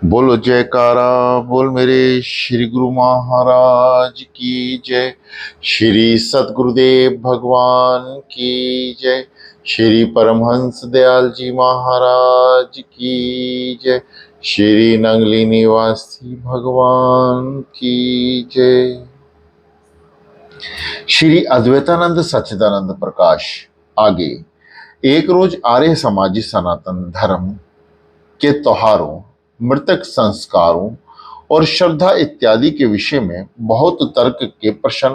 बोलो जयकारा बोल मेरे श्री गुरु महाराज की जय। श्री सतगुरुदेव भगवान की जय। श्री परमहंस दयाल जी महाराज की जय। श्री नंगली निवासी भगवान की जय। श्री अद्वैतानंद सच्चिदानंद प्रकाश आगे। एक रोज आर्य समाजी सनातन धर्म के त्योहारों, मृतक संस्कारों और श्रद्धा इत्यादि के विषय में बहुत तर्क के प्रश्न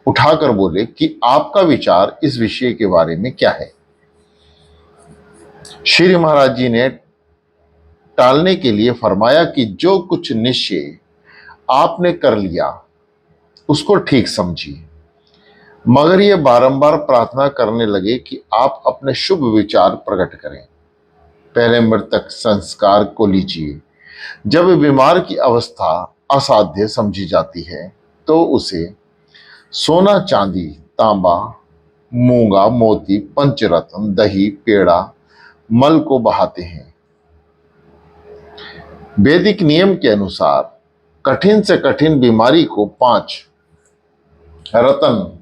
उठाकर बोले कि आपका विचार इस विषय के बारे में क्या है। श्री महाराज जी ने टालने के लिए फरमाया कि जो कुछ निश्चय आपने कर लिया उसको ठीक समझिए, मगर ये बारंबार प्रार्थना करने लगे कि आप अपने शुभ विचार प्रकट करें। पहले मृतक संस्कार को लीजिए। जब बीमार की अवस्था असाध्य समझी जाती है तो उसे सोना, चांदी, तांबा, मूंगा, मोती, पंचरत्न, दही, पेड़ा, मल को बहाते हैं। वैदिक नियम के अनुसार कठिन से कठिन बीमारी को 5 रत्न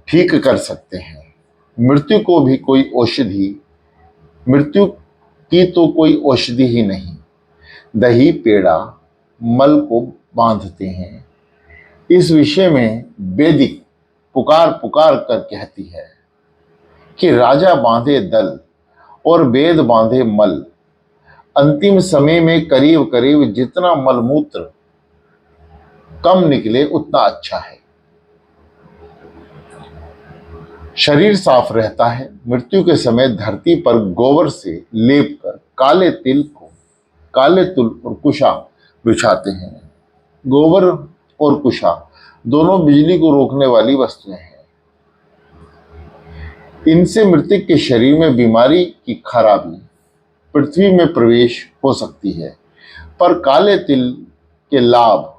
ठीक कर सकते हैं। मृत्यु की तो कोई औषधि ही नहीं। दही, पेड़ा, मल को बांधते हैं। इस विषय में वैदिक पुकार पुकार कर कहती है कि राजा बांधे दल और वेद बांधे मल। अंतिम समय में करीब करीब जितना मलमूत्र कम निकले उतना अच्छा है। शरीर साफ रहता है। मृत्यु के समय धरती पर गोबर से लेप कर काले तिल और कुशा बिछाते हैं। गोबर और कुशा दोनों बिजली को रोकने वाली वस्तुएं हैं। इनसे मृतक के शरीर में बीमारी की खराबी पृथ्वी में प्रवेश हो सकती है, पर काले तिल के लाभ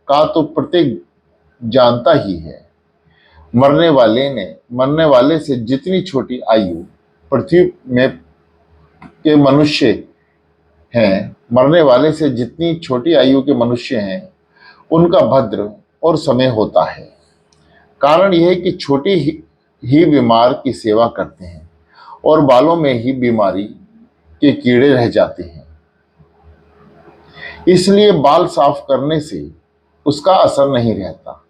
का तो प्रत्येक जानता ही है। मरने वाले से जितनी छोटी आयु पृथ्वी में के मनुष्य हैं, मरने वाले से जितनी छोटी आयु के मनुष्य हैं, उनका भद्र और समय होता है। कारण यह है कि छोटी ही बीमार की सेवा करते हैं और बालों में ही बीमारी के कीड़े रह जाते हैं। इसलिए बाल साफ करने से उसका असर नहीं रहता।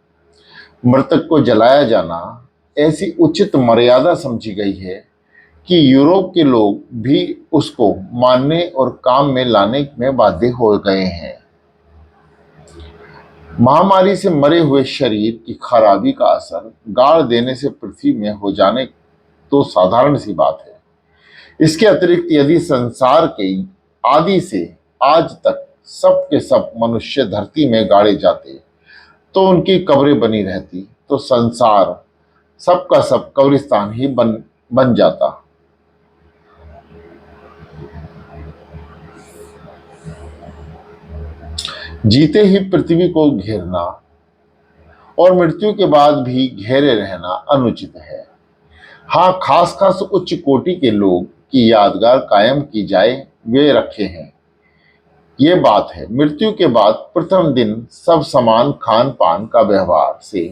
मृतक को जलाया जाना ऐसी उचित मर्यादा समझी गई है कि यूरोप के लोग भी उसको मानने और काम में लाने में बाध्य हो गए हैं। महामारी से मरे हुए शरीर की खराबी का असर गाड़ देने से पृथ्वी में हो जाने तो साधारण सी बात है। इसके अतिरिक्त यदि संसार के आदि से आज तक सब के सब मनुष्य धरती में गाड़े जाते तो उनकी कब्रें बनी रहती, तो संसार सबका सब कब्रिस्तान ही बन जाता। जीते ही पृथ्वी को घेरना और मृत्यु के बाद भी घेरे रहना अनुचित है। हाँ, खास उच्च कोटि के लोग की यादगार कायम की जाए वे रखे हैं। ये बात है, मृत्यु के बाद प्रथम दिन सब समान खान पान का व्यवहार से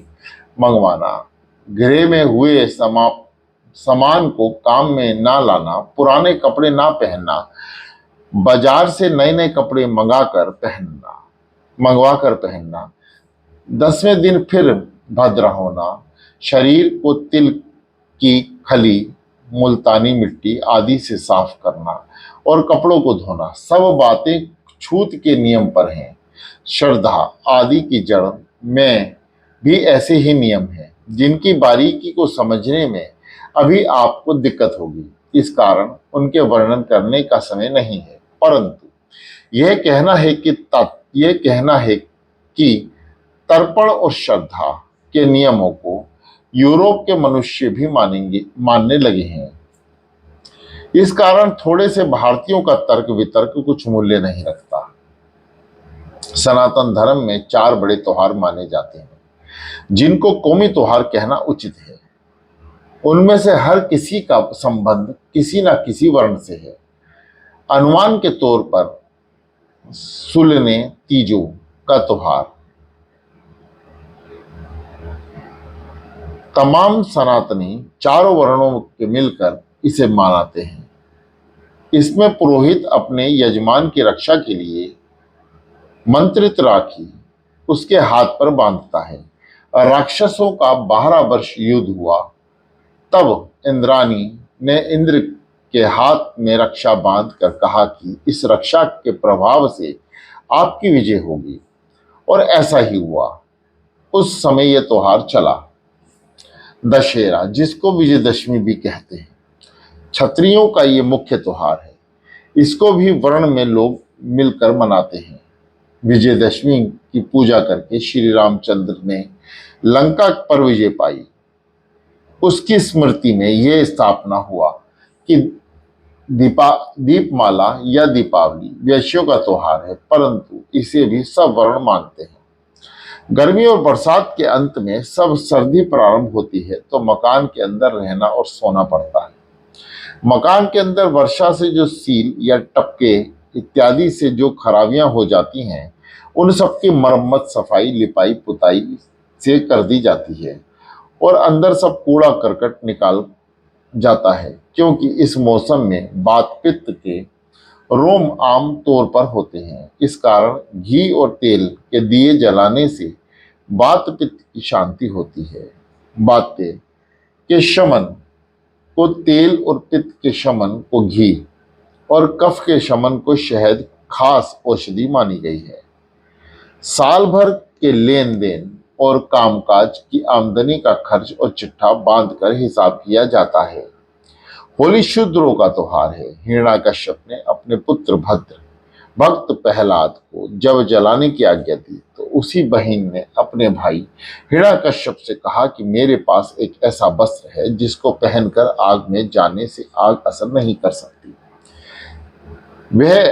मंगवाना, गृह में हुए सामान को काम में ना लाना, पुराने कपड़े ना पहनना, बाजार से नए नए कपड़े मंगवा कर पहनना, 10वें दिन फिर भद्र होना, शरीर को तिल की खली, मुल्तानी मिट्टी आदि से साफ करना और कपड़ों को धोना, सब बातें छूत के नियम पर हैं। श्रद्धा आदि की जड़ में भी ऐसे ही नियम हैं, जिनकी बारीकी को समझने में अभी आपको दिक्कत होगी। इस कारण उनके वर्णन करने का समय नहीं है, परंतु यह कहना है कि तर्पण और श्रद्धा के नियमों को यूरोप के मनुष्य भी मानने लगे हैं। इस कारण थोड़े से भारतीयों का तर्क वितर्क कुछ मूल्य नहीं रखता। सनातन धर्म में 4 बड़े त्योहार माने जाते हैं, जिनको कौमी त्योहार कहना उचित है। उनमें से हर किसी का संबंध किसी न किसी वर्ण से है। अनुमान के तौर पर सुलने तीजों का त्योहार तमाम सनातनी चारों वर्णों के मिलकर इसे मनाते हैं। इसमें पुरोहित अपने यजमान की रक्षा के लिए मंत्रित राखी उसके हाथ पर बांधता है। राक्षसों का 12 वर्ष युद्ध हुआ, तब इंद्राणी ने इंद्र के हाथ में रक्षा बांध कर कहा कि इस रक्षा के प्रभाव से आपकी विजय होगी, और ऐसा ही हुआ। उस समय यह त्योहार चला। दशहरा, जिसको विजयदशमी भी कहते हैं, क्षत्रियों का ये मुख्य त्योहार है। इसको भी वर्ण में लोग मिलकर मनाते हैं। विजयदशमी की पूजा करके श्री रामचंद्र ने लंका पर विजय पाई, उसकी स्मृति में यह स्थापना हुआ कि दीपमाला या दीपावली वैश्यों का त्योहार है, परंतु इसे भी सब वर्ण मानते हैं। गर्मी और बरसात के अंत में सब सर्दी प्रारंभ होती है तो मकान के अंदर रहना और सोना पड़ता है। मकान के अंदर वर्षा से जो सील या टपके इत्यादि से जो खराबियां हो जाती हैं, उन सबकी मरम्मत, सफाई, लिपाई पुताई से कर दी जाती है और अंदर सब कूड़ा करकट निकाल जाता है, क्योंकि इस मौसम में वात पित्त के रोम आम तौर पर होते हैं। इस कारण घी और तेल के दिए जलाने से वात पित्त की शांति होती है। वात्य के शमन को तेल और पित्त के शमन को घी और कफ के शमन को शहद खास औषधि मानी गई है। साल भर के लेन देन और कामकाज की आमदनी का खर्च और चिट्ठा बांधकर हिसाब किया जाता है। होली शूद्रों का त्योहार है। हिरण्याकश्यप ने अपने पुत्र भक्त प्रहलाद को जब जलाने की आज्ञा दी तो उसी बहन ने अपने भाई हिरण्याकश्यप से कहा कि मेरे पास एक ऐसा वस्त्र है जिसको पहनकर आग में जाने से आग असर नहीं कर सकती। वह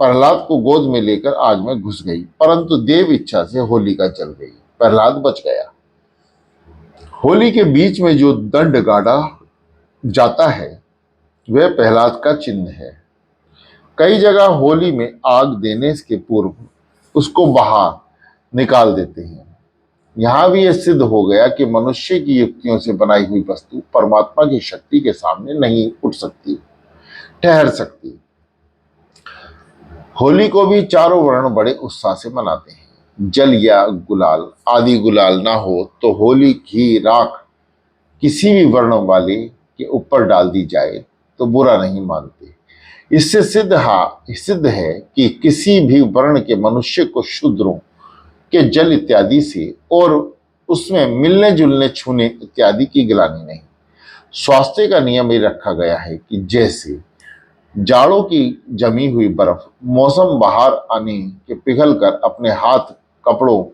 प्रहलाद को गोद में लेकर आग में घुस गई, परंतु देव इच्छा से होलिका जल गई, प्रहलाद बच गया। होली के बीच में जो दंड गाड़ा जाता है वह प्रहलाद का चिन्ह है। कई जगह होली में आग देने के पूर्व उसको बाहर निकाल देते हैं। यहां भी यह सिद्ध हो गया कि मनुष्य की युक्तियों से बनाई हुई वस्तु परमात्मा की शक्ति के सामने नहीं उठ सकती, ठहर सकती। होली को भी चारों वर्ण बड़े उत्साह से मनाते हैं। जल या गुलाल आदि गुलाल ना हो तो होली घी राख किसी भी वर्ण वाले के ऊपर डाल दी जाए तो बुरा नहीं मानते। इससे सिद्ध है कि किसी भी वर्ण के मनुष्य को शूद्रों के जल इत्यादि से और उसमें मिलने जुलने, छूने इत्यादि की गिलानी नहीं। स्वास्थ्य का नियम ये रखा गया है कि जैसे जाड़ों की जमी हुई बर्फ मौसम बाहर आने के पिघलकर अपने हाथ, कपड़ों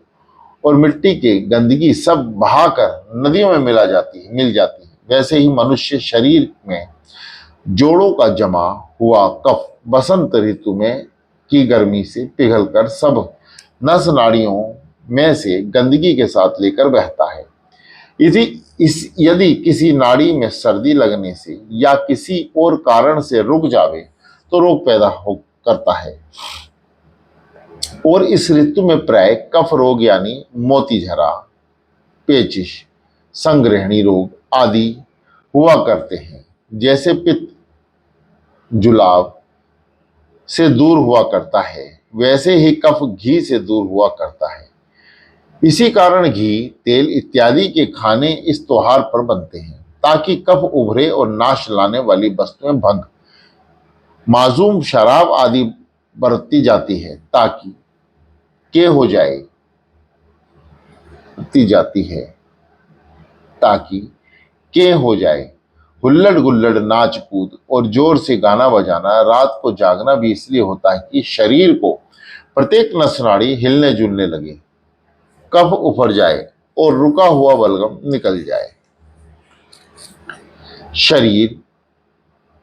और मिट्टी के गंदगी सब बहाकर नदियों में मिल जाती है, वैसे ही मनुष्य शरीर में जोड़ों का जमा हुआ कफ बसंत ऋतु में की गर्मी से पिघलकर सब नस नाड़ियों में से गंदगी के साथ लेकर बहता है। यदि किसी नाड़ी में सर्दी लगने से या किसी और कारण से रुक जावे तो रोग पैदा करता है, और इस ऋतु में प्राय कफ रोग यानी मोतीझरा, पेचिश, संग्रहणी रोग आदि हुआ करते हैं। जैसे पित्त जुलाब से दूर हुआ करता है, वैसे ही कफ घी से दूर हुआ करता है। इसी कारण घी, तेल इत्यादि के खाने इस त्योहार पर बनते हैं ताकि कफ उभरे और नाश लाने वाली वस्तुएं भंग, माजूम, शराब आदि बरती जाती है ताकि के हो जाए ताकि के हो जाए। हुल्लड़ गुल्लड़, नाच कूद और जोर से गाना बजाना, रात को जागना भी इसलिए होता है कि शरीर को प्रत्येक नस नाड़ी हिलने जुलने लगे, कफ उफर जाए और रुका हुआ बलगम निकल जाए। शरीर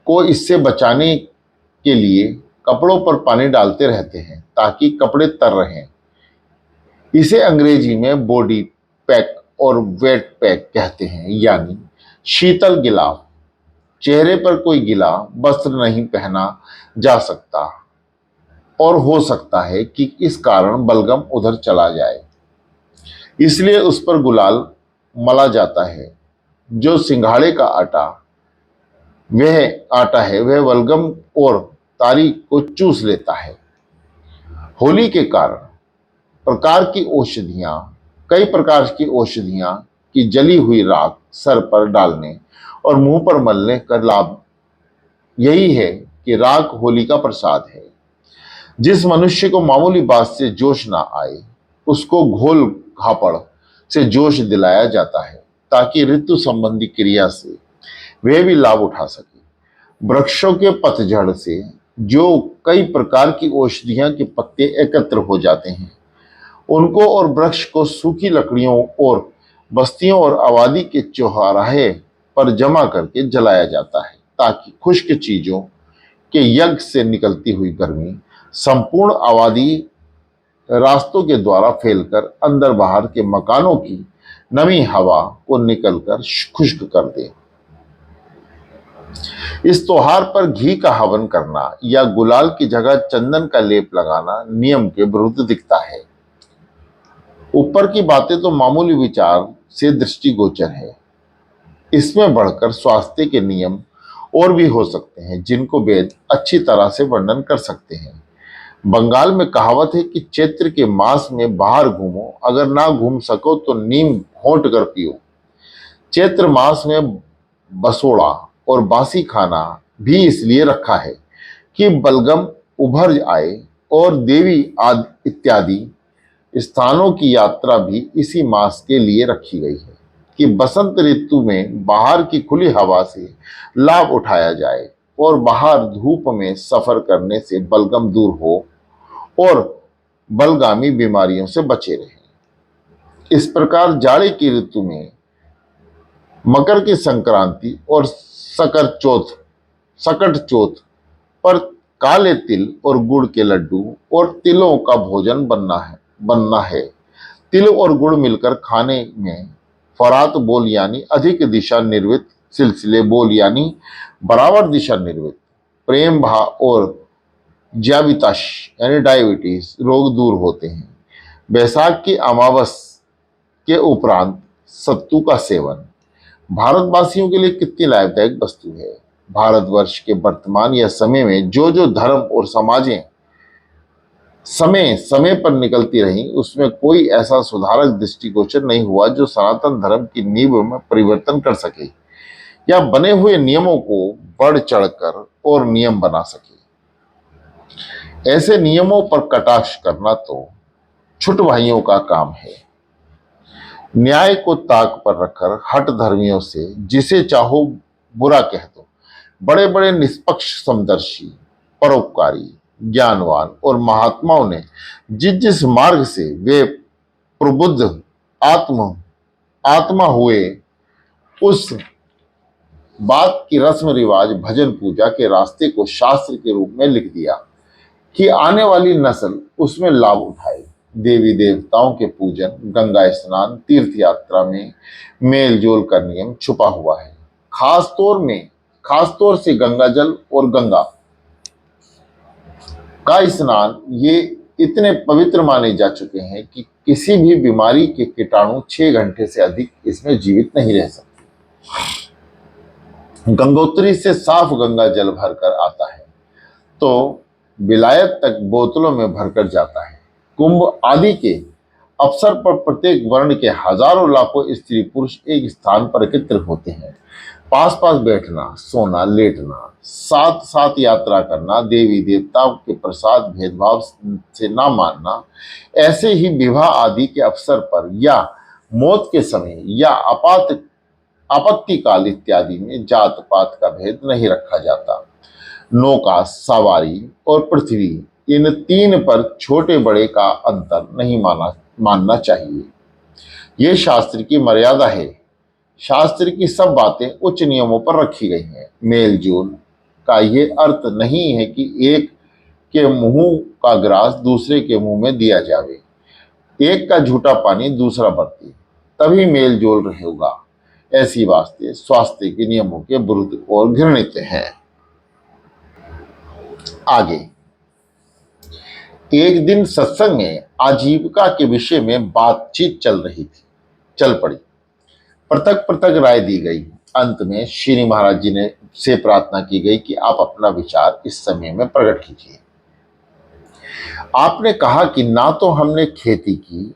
को इससे बचाने के लिए कपड़ों पर पानी डालते रहते हैं ताकि कपड़े तर रहें। इसे अंग्रेजी में बॉडी पैक और वेट पैक कहते हैं, यानी शीतल गिलाफ। चेहरे पर कोई गीला वस्त्र नहीं पहना जा सकता और हो सकता है कि इस कारण बलगम उधर चला जाए, इसलिए उस पर गुलाल मला जाता है। जो सिंघाड़े का आटा है वह बलगम और तारी को चूस लेता है। होली के कारण प्रकार की औषधियां कई प्रकार की औषधियां की जली हुई राख सर पर डालने और मुंह पर मलने का लाभ यही है कि राख होली का प्रसाद है। जिस मनुष्य को मामूली बात से जोश ना आए उसको घोल घापड़ से जोश दिलाया जाता है ताकि ऋतु संबंधी क्रिया से वह भी लाभ उठा सके। वृक्षों के पतझड़ से जो कई प्रकार की औषधियां के पत्ते एकत्र हो जाते हैं उनको और वृक्ष को सूखी लकड़ियों और बस्तियों और आबादी के चौराहे पर जमा करके जलाया जाता है ताकि खुश्क चीजों के यज्ञ से निकलती हुई गर्मी संपूर्ण आबादी रास्तों के द्वारा फैलकर अंदर बाहर के मकानों की नमी हवा को निकलकर खुश्क कर दे। इस त्योहार पर घी का हवन करना या गुलाल की जगह चंदन का लेप लगाना नियम के विरुद्ध दिखता है। ऊपर की बातें तो मामूली विचार से दृष्टिगोचर है, इसमें बढ़कर स्वास्थ्य के नियम और भी हो सकते हैं जिनको वेद अच्छी तरह से वर्णन कर सकते हैं। बंगाल में कहावत है कि चैत्र के मास में बाहर घूमो, अगर ना घूम सको तो नीम घोंट कर पियो। चैत्र मास में बसोड़ा और बासी खाना भी इसलिए रखा है कि बलगम उभर आए और देवी आदि इत्यादि स्थानों की यात्रा भी इसी मास के लिए रखी गई है कि बसंत ऋतु में बाहर की खुली हवा से लाभ उठाया जाए और बाहर धूप में सफर करने से बलगम दूर हो और बलगामी बीमारियों से बचे रहें। इस प्रकार जाड़े की ऋतु में मकर की संक्रांति और सकट चौथ पर काले तिल और गुड़ के लड्डू और तिलों का भोजन बनना है। तिल और गुड़ मिलकर खाने में फरात बोल यानी अधिक दिशा निर्वित, सिलसिले बोल यानी बराबर दिशा निर्वित, प्रेम भाव और ज्याविताश यानी डायबिटीज रोग दूर होते हैं। बैसाख की अमावस के उपरांत सत्तू का सेवन भारतवासियों के लिए कितनी लाभदायक वस्तु है। भारतवर्ष के वर्तमान या समय में जो जो धर्म और समाजें समय समय पर निकलती रही उसमें कोई ऐसा सुधारक दृष्टिगोचर नहीं हुआ जो सनातन धर्म की नींव में परिवर्तन कर सके या बने हुए नियमों को बढ़ चढ़कर और नियम बना सके। ऐसे नियमों पर कटाक्ष करना तो छुट भाइयों का काम है। न्याय को ताक पर रखकर हट धर्मियों से जिसे चाहो बुरा कह दो। बड़े बड़े निष्पक्ष, समदर्शी, परोपकारी, ज्ञानवान और महात्माओं ने जिस जिस मार्ग से वे प्रबुद्ध आत्मा हुए उस बात की रस्म रिवाज भजन पूजा के रास्ते को शास्त्र के रूप में लिख दिया कि आने वाली नस्ल उसमें लाभ उठाए। देवी देवताओं के पूजन, गंगा स्नान, तीर्थ यात्रा में मेल जोल का नियम छुपा हुआ है। खासतौर से गंगा जल और गंगा का स्नान ये इतने पवित्र माने जा चुके हैं कि किसी भी बीमारी के कीटाणु 6 घंटे से अधिक इसमें जीवित नहीं रह सकते। गंगोत्री से साफ गंगा जल भरकर आता है तो विलायत तक बोतलों में भरकर जाता है। कुंभ आदि के अवसर पर प्रत्येक वर्ण के हजारों लाखों स्त्री पुरुष एक स्थान पर एकत्र होते हैं। पास पास बैठना, सोना, लेटना, साथ साथ यात्रा करना, देवी देवताओं के प्रसाद भेदभाव से ना मानना, ऐसे ही विवाह आदि के अवसर पर या मौत के समय या आपत्ति काल इत्यादि में जात पात का भेद नहीं रखा जाता। नौका, सवारी और पृथ्वी, इन 3 पर छोटे बड़े का अंतर नहीं मानना चाहिए। ये शास्त्र की मर्यादा है। शास्त्र की सब बातें उच्च नियमों पर रखी गई हैं। मेल जोल का ये अर्थ नहीं है कि एक के मुंह का ग्रास दूसरे के मुंह में दिया जावे, एक का झूठा पानी दूसरा बरते, तभी मेल जोल होगा। ऐसी बातें स्वास्थ्य के नियमों के विरुद्ध और घृणित है। आगे, एक दिन सत्संग में आजीविका के विषय में बातचीत चल पड़ी। पृथक पृथक राय दी गई। अंत में श्री महाराज जी ने से प्रार्थना की गई कि आप अपना विचार इस समय में प्रकट कीजिए। आपने कहा कि ना तो हमने खेती की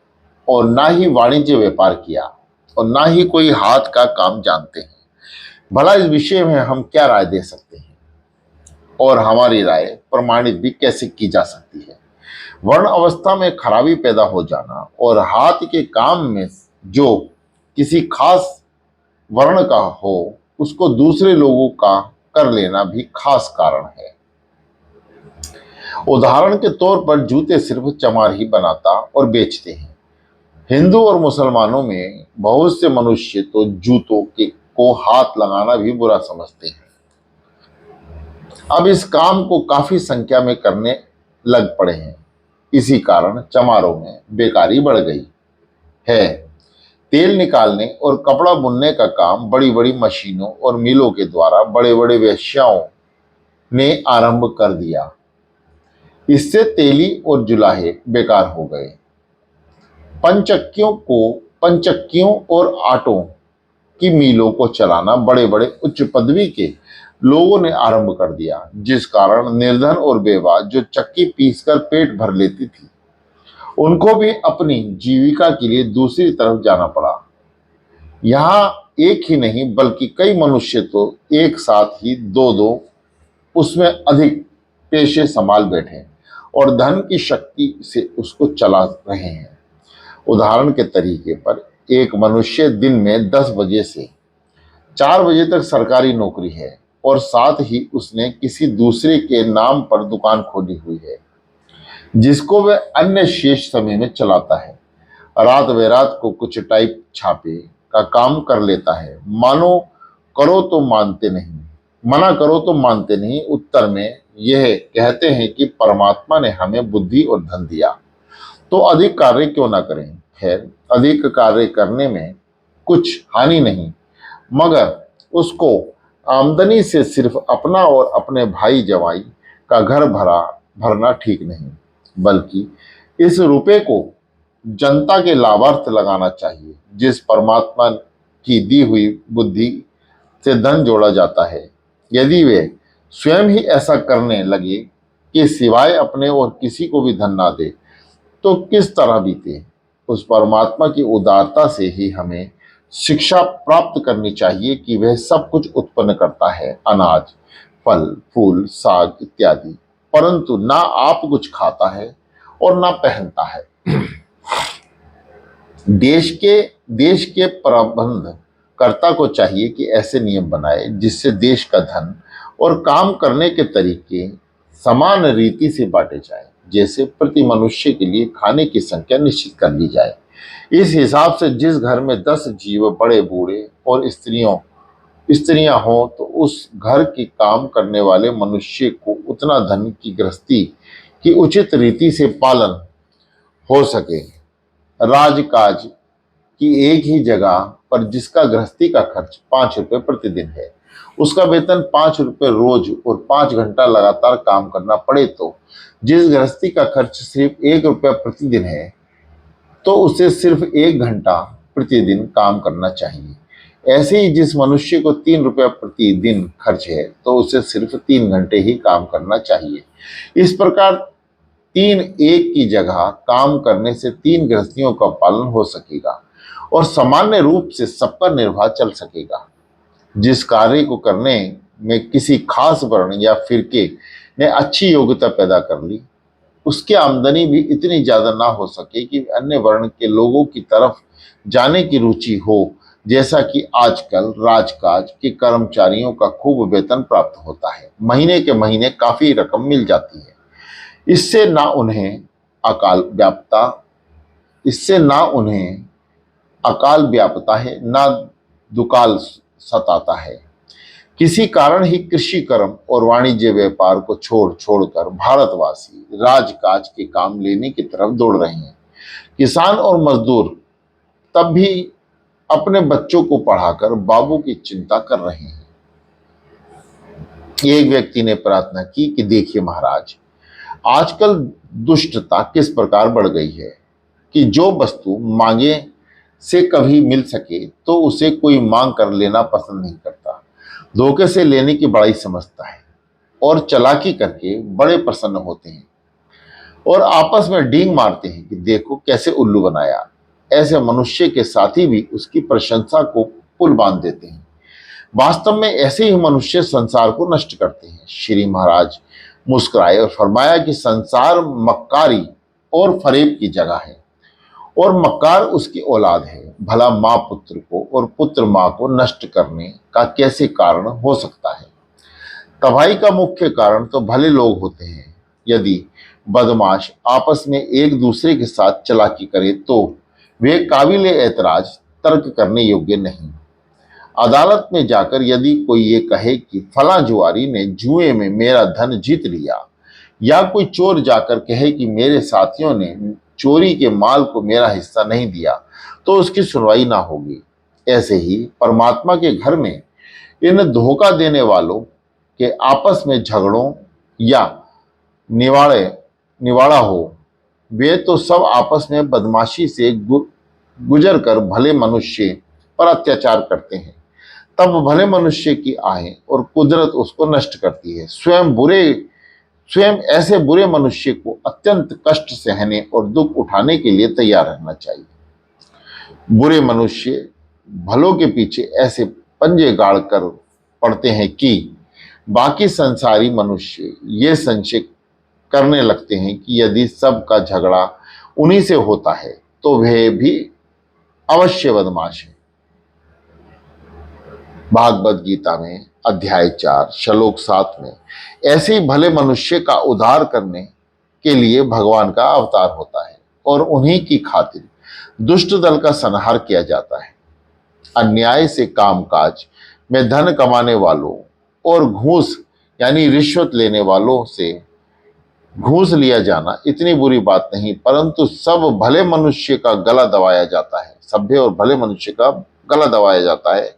और ना ही वाणिज्य व्यापार किया और ना ही कोई हाथ का काम जानते हैं। भला इस विषय में हम क्या राय दे सकते हैं और हमारी राय प्रमाणित भी कैसे की जा सकती है। वर्ण अवस्था में खराबी पैदा हो जाना और हाथ के काम में जो किसी खास वर्ण का हो उसको दूसरे लोगों का कर लेना भी खास कारण है। उदाहरण के तौर पर जूते सिर्फ चमार ही बनाता और बेचते हैं। हिंदू और मुसलमानों में बहुत से मनुष्य तो जूतों के को हाथ लगाना भी बुरा समझते हैं। अब इस काम को काफी संख्या में करने लग पड़े हैं। इसी कारण चमारों में बेकारी बढ़ गई है। तेल निकालने और कपड़ा बुनने का काम बड़ी बड़ी मशीनों और मिलों के द्वारा बड़े बड़े व्यवसायों ने आरंभ कर दिया। इससे तेली और जुलाहे बेकार हो गए। पंचक्कियों और आटों की मिलों को चलाना बड़े बड़े उच्च पदवी के लोगों ने आरंभ कर दिया, जिस कारण निर्धन और बेवा जो चक्की पीसकर पेट भर लेती थी उनको भी अपनी जीविका के लिए दूसरी तरफ जाना पड़ा। यहाँ एक ही नहीं बल्कि कई मनुष्य तो एक साथ ही दो उसमें अधिक पेशे संभाल बैठे और धन की शक्ति से उसको चला रहे हैं। उदाहरण के तरीके पर एक मनुष्य दिन में 10 बजे से 4 बजे तक सरकारी नौकरी है और साथ ही उसने किसी दूसरे के नाम पर दुकान खोली हुई है जिसको वह अन्य शेष समय में चलाता है। रात बेरात को कुछ टाइप छापे का काम कर लेता है। मना करो तो मानते नहीं। उत्तर में यह कहते हैं कि परमात्मा ने हमें बुद्धि और धन दिया तो अधिक कार्य क्यों ना करें। खैर, अधिक कार्य करने में कुछ हानि नहीं, मगर उसको आमदनी से सिर्फ अपना और अपने भाई जवाई का घर भरना ठीक नहीं, बल्कि इस रुपए को जनता के लाभार्थ लगाना चाहिए। जिस परमात्मा की दी हुई बुद्धि से धन जोड़ा जाता है, यदि वे स्वयं ही ऐसा करने लगे कि सिवाय अपने और किसी को भी धन ना दे तो किस तरह बीते। उस परमात्मा की उदारता से ही हमें शिक्षा प्राप्त करनी चाहिए कि वह सब कुछ उत्पन्न करता है, अनाज, फल, फूल, साग इत्यादि, परंतु ना आप कुछ खाता है और ना पहनता है। देश के प्रबंध कर्ता को चाहिए कि ऐसे नियम बनाए जिससे देश का धन और काम करने के तरीके समान रीति से बांटे जाए। जैसे प्रति मनुष्य के लिए खाने की संख्या निश्चित कर ली जाए। इस हिसाब से जिस घर में 10 जीव, बड़े बूढ़े और स्त्रियां हों तो उस घर के काम करने वाले मनुष्य को उतना धन की गृहस्थी की उचित रीति से पालन हो सके। राजकाज की एक ही जगह पर जिसका गृहस्थी का खर्च 5 रुपए प्रतिदिन है, उसका वेतन 5 रुपए रोज और 5 घंटा लगातार काम करना पड़े तो जिस गृहस्थी का खर्च सिर्फ 1 रुपया प्रतिदिन है तो उसे सिर्फ 1 घंटा प्रतिदिन काम करना चाहिए। ऐसे ही जिस मनुष्य को 3 रुपया प्रतिदिन खर्च है तो उसे सिर्फ 3 घंटे ही काम करना चाहिए। इस प्रकार 3 एक की जगह काम करने से 3 गृहस्थियों का पालन हो सकेगा और सामान्य रूप से सबका निर्वाह चल सकेगा। जिस कार्य को करने में किसी खास वर्ण या फिरके ने अच्छी योग्यता पैदा कर ली, उसकी आमदनी भी इतनी ज्यादा ना हो सके कि अन्य वर्ण के लोगों की तरफ जाने की रुचि हो। जैसा कि आजकल राजकाज के कर्मचारियों का खूब वेतन प्राप्त होता है, महीने के महीने काफी रकम मिल जाती है। इससे ना उन्हें अकाल व्यापता है, ना दुकाल सताता है। किसी कारण ही कृषि कर्म और वाणिज्य व्यापार को छोड़कर भारतवासी राजकाज के काम लेने की तरफ दौड़ रहे हैं। किसान और मजदूर तब भी अपने बच्चों को पढ़ाकर बाबू की चिंता कर रहे हैं। एक व्यक्ति ने प्रार्थना की कि देखिए महाराज, आजकल दुष्टता किस प्रकार बढ़ गई है कि जो वस्तु मांगे से कभी मिल सके तो उसे कोई मांग कर लेना पसंद नहीं करता, धोखे से लेने की बड़ाई समझता है और चालाकी करके बड़े प्रसन्न होते हैं और आपस में डींग मारते हैं कि देखो कैसे उल्लू बनाया। ऐसे मनुष्य के साथी भी उसकी प्रशंसा को पुल बांध देते हैं। वास्तव में ऐसे ही मनुष्य संसार को नष्ट करते हैं। श्री महाराज मुस्कुराए और फरमाया कि संसार मक्कारी और फरेब की जगह है और मक्कार उसकी औलाद है। भला माँ पुत्र को और पुत्र माँ को नष्ट करने का कैसे कारण हो सकता है? तबाही का मुख्य कारण तो भले लोग होते हैं। यदि बदमाश आपस में एक दूसरे के साथ चालाकी करे तो वे काबिले एतराज तर्क करने योग्य नहीं। अदालत में जाकर यदि कोई ये कहे कि फला जुआरी ने जुए में मेरा धन जीत लिया, या कोई चोर जाकर कहे कि मेरे साथियों ने चोरी के माल को मेरा हिस्सा नहीं दिया, तो उसकी सुनवाई ना होगी। ऐसे ही परमात्मा के घर में इन धोखा देने वालों के आपस में झगड़ों या निवाड़ा हो, वे तो सब आपस में बदमाशी से गुजर कर भले मनुष्य पर अत्याचार करते हैं। तब भले मनुष्य की आहें और कुदरत उसको नष्ट करती है। स्वयं ऐसे बुरे मनुष्य को अत्यंत कष्ट सहने और दुख उठाने के लिए तैयार रहना चाहिए। बुरे मनुष्य भलों के पीछे ऐसे पंजे गाड़ कर पड़ते हैं कि बाकी संसारी मनुष्य ये संशय करने लगते हैं कि यदि सबका झगड़ा उन्हीं से होता है तो वह भी अवश्य बदमाश है। भागवत गीता में अध्याय 4 श्लोक 7 में ऐसे ही भले मनुष्य का उद्धार करने के लिए भगवान का अवतार होता है और उन्हीं की खातिर दुष्ट दल का संहार किया जाता है। अन्याय से कामकाज में धन कमाने वालों और घूस यानी रिश्वत लेने वालों से घूस लिया जाना इतनी बुरी बात नहीं, परंतु सब भले मनुष्य का गला दबाया जाता है। सभ्य और भले मनुष्य का गला दबाया जाता है,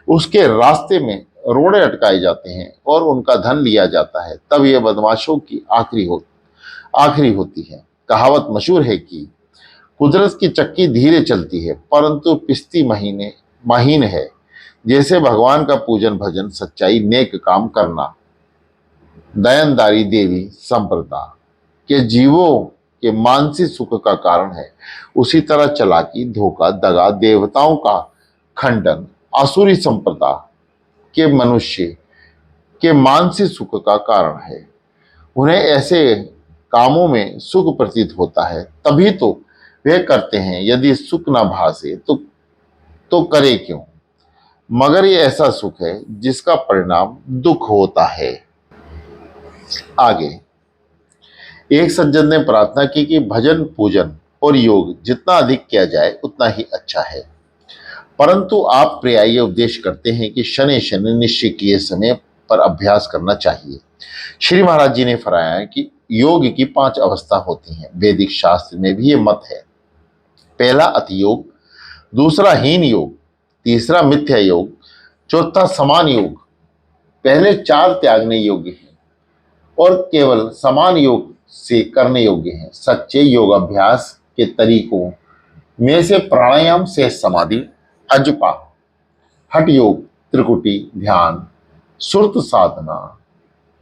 उसके रास्ते में रोड़े अटकाए जाते हैं और उनका धन लिया जाता है। तब यह बदमाशों की आखिरी होती है। कहावत मशहूर है कि कुदरत की चक्की धीरे चलती है परंतु पिस्ती महीन है। जैसे भगवान का पूजन भजन, सच्चाई, नेक काम करना दयनदारी देवी संप्रदा के जीवों के मानसिक सुख का कारण है, उसी तरह चालाकी, धोखा, दगा देवताओं का खंडन आसुरी संप्रदा के मनुष्य के मानसिक सुख का कारण है। उन्हें ऐसे कामों में सुख प्रतीत होता है तभी तो वे करते हैं। यदि सुख न भासे तो करे क्यों? मगर ये ऐसा सुख है जिसका परिणाम दुख होता है। आगे एक सज्जन ने प्रार्थना की कि भजन, पूजन और योग जितना अधिक किया जाए उतना ही अच्छा है, परंतु आप पर्यायी उपदेश करते हैं कि शनि शनि निश्चय किए समय पर अभ्यास करना चाहिए। श्री महाराज जी ने फरमाया कि योग की 5 अवस्था होती हैं। वैदिक शास्त्र में भी ये मत है। पहला अति योग, दूसरा हीन योग, तीसरा मिथ्या योग, चौथा समान योग। पहले 4 त्यागने योग्य हैं और केवल समान योग से करने योग्य हैं। सच्चे योगाभ्यास के तरीकों में से प्राणायाम, शेष समाधि, अजपा, हठ योग, त्रिकुटी ध्यान, सुरत साधना,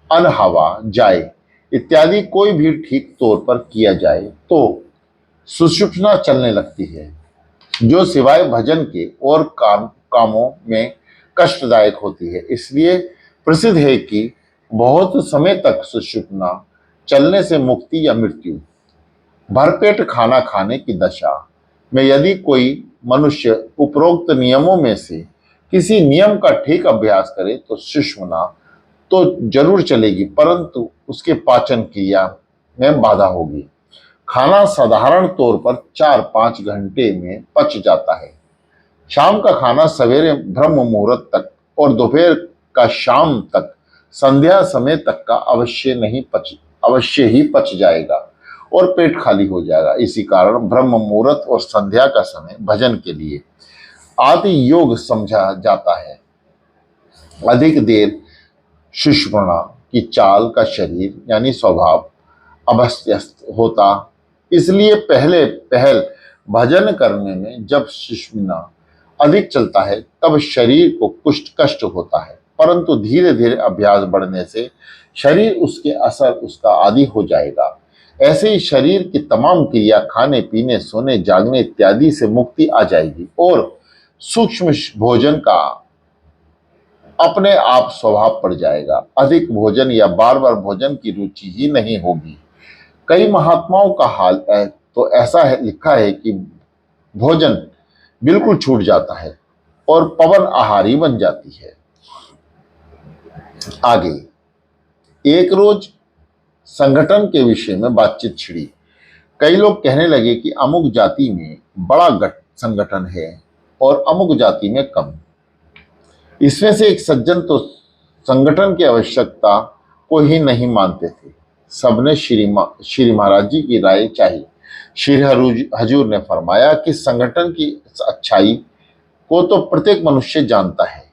अनहवा, जाय इत्यादि कोई भी ठीक तौर पर किया जाए तो सुषुप्ना चलने लगती है, जो सिवाय भजन के और कामों में कष्टदायक होती है। इसलिए प्रसिद्ध है कि बहुत समय तक सुषुप्ना चलने से मुक्ति या मृत्यु। भरपेट खाना खाने की दशा में यदि कोई मनुष्य उपरोक्त नियमों में से किसी नियम का ठीक अभ्यास करे तो सुषुप्ना तो जरूर चलेगी, परंतु उसके पाचन क्रिया में बाधा होगी। खाना साधारण तौर पर 4-5 घंटे में पच जाता है। शाम का खाना सवेरे ब्रह्म मुहूर्त तक और दोपहर का शाम तक, संध्या समय तक का अवश्य ही पच जाएगा और पेट खाली हो जाएगा। इसी कारण ब्रह्म मुहूर्त और संध्या का समय भजन के लिए, आदि योग समझा जाता है। अधिक देर सुषुम्ना की चाल का शरीर यानी स्वभाव अभ्यस्त होता, इसलिए पहले पहल भजन करने में जब सुषुम्ना अधिक चलता है तब शरीर को कुछ कष्ट होता है, परंतु धीरे धीरे अभ्यास बढ़ने से शरीर उसके असर उसका आदी हो जाएगा। ऐसे ही शरीर की तमाम क्रिया खाने पीने सोने जागने इत्यादि से मुक्ति आ जाएगी और सूक्ष्म भोजन का अपने आप स्वभाव पड़ जाएगा। अधिक भोजन या बार बार भोजन की रुचि ही नहीं होगी। कई महात्माओं का हाल है तो ऐसा है, लिखा है कि भोजन बिल्कुल छूट जाता है और पवन आहारी बन जाती है। आगे एक रोज संगठन के विषय में बातचीत छिड़ी। कई लोग कहने लगे कि अमुक जाति में बड़ा संगठन है और अमुक जाति में कम। इसमें से एक सज्जन तो संगठन की आवश्यकता को ही नहीं मानते थे। सबने श्री महाराज जी की राय चाहिए। श्री हजूर ने फरमाया कि संगठन की अच्छाई को तो प्रत्येक मनुष्य जानता है,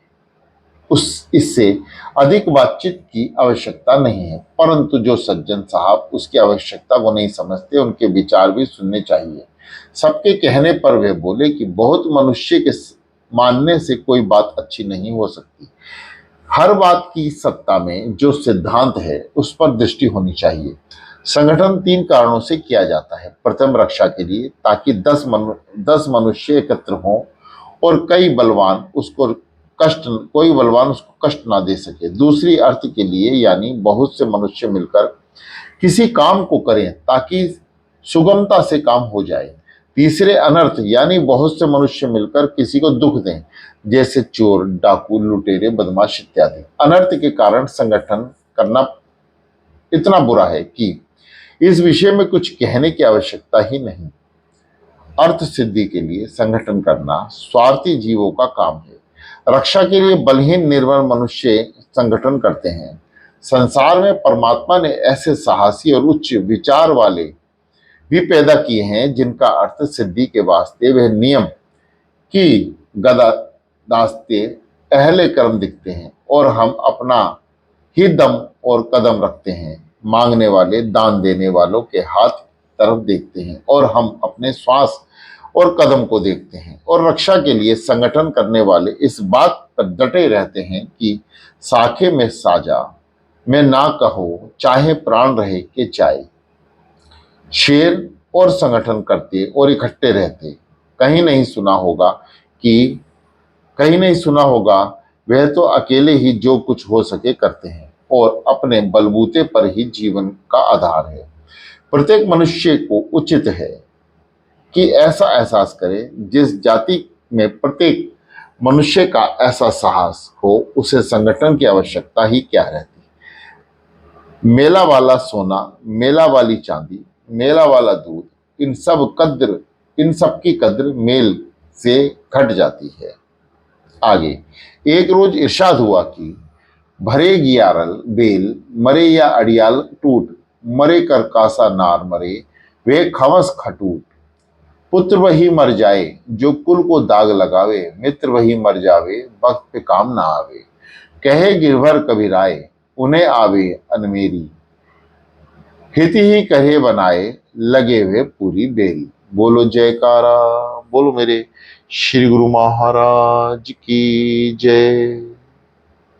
इससे अधिक बातचीत की आवश्यकता नहीं है, परंतु जो सज्जन साहब उसकी आवश्यकता को नहीं समझते उनके विचार भी सुनने चाहिए। सबके कहने पर वे बोले कि बहुत मनुष्य के मानने से कोई बात अच्छी नहीं हो सकती। हर बात की सत्ता में जो सिद्धांत है उस पर दृष्टि होनी चाहिए। संगठन 3 कारणों से किया जाता है। प्रथम, रक्षा के लिए, ताकि 10 मनुष्य एकत्र हों और कोई बलवान उसको कष्ट ना दे सके। दूसरी, अर्थ के लिए, यानी बहुत से मनुष्य मिलकर किसी काम को करें ताकि सुगमता से काम हो जाए। तीसरे, अनर्थ, यानी बहुत से मनुष्य मिलकर किसी को दुख दें, जैसे चोर डाकू लुटेरे बदमाश इत्यादि। अनर्थ के कारण संगठन करना इतना बुरा है कि इस विषय में कुछ कहने की आवश्यकता ही नहीं। अर्थ सिद्धि के लिए संगठन करना स्वार्थी जीवों का काम है। रक्षा के लिए बलहीन निर्बल मनुष्य संगठन करते हैं। संसार में परमात्मा ने ऐसे साहसी और उच्च विचार वाले भी पैदा किए हैं जिनका अर्थ सिद्धि के वास्ते वह नियम की गदा दास्ते अहले कर्म दिखते हैं और हम अपना ही दम और कदम रखते हैं। मांगने वाले दान देने वालों के हाथ तरफ देखते हैं और हम अपने श्वास और कदम को देखते हैं। और रक्षा के लिए संगठन करने वाले इस बात पर डटे रहते हैं कि साखे में साजा में ना कहो चाहे प्राण रहे के चाहे। शेर और संगठन करते और इकट्ठे रहते। कहीं नहीं सुना होगा वह तो अकेले ही जो कुछ हो सके करते हैं और अपने बलबूते पर ही जीवन का आधार है। प्रत्येक मनुष्य को उचित है कि ऐसा एहसास करे जिस जाति में प्रत्येक मनुष्य का ऐसा साहस हो, उसे संगठन की आवश्यकता ही क्या रहती। मेला वाला सोना, मेला वाली चांदी, मेला वाला दूध, इन सब की कद्र मेल से घट जाती है। आगे एक रोज इरशाद हुआ कि भरे गियारल बेल मरे या अड़ियाल टूट, मरे कर कासा नार मरे वे खवस खटूट। पुत्र वही मर जाए जो कुल को दाग लगावे, मित्र वही मर जावे वक्त पे काम ना आवे। कहे गिरभर कबीराए उन्हें आवे अनमेरी, हित ही कहे बनाए लगे वे पूरी बेरी। बोलो जयकारा, बोलो मेरे श्री गुरु महाराज की जय।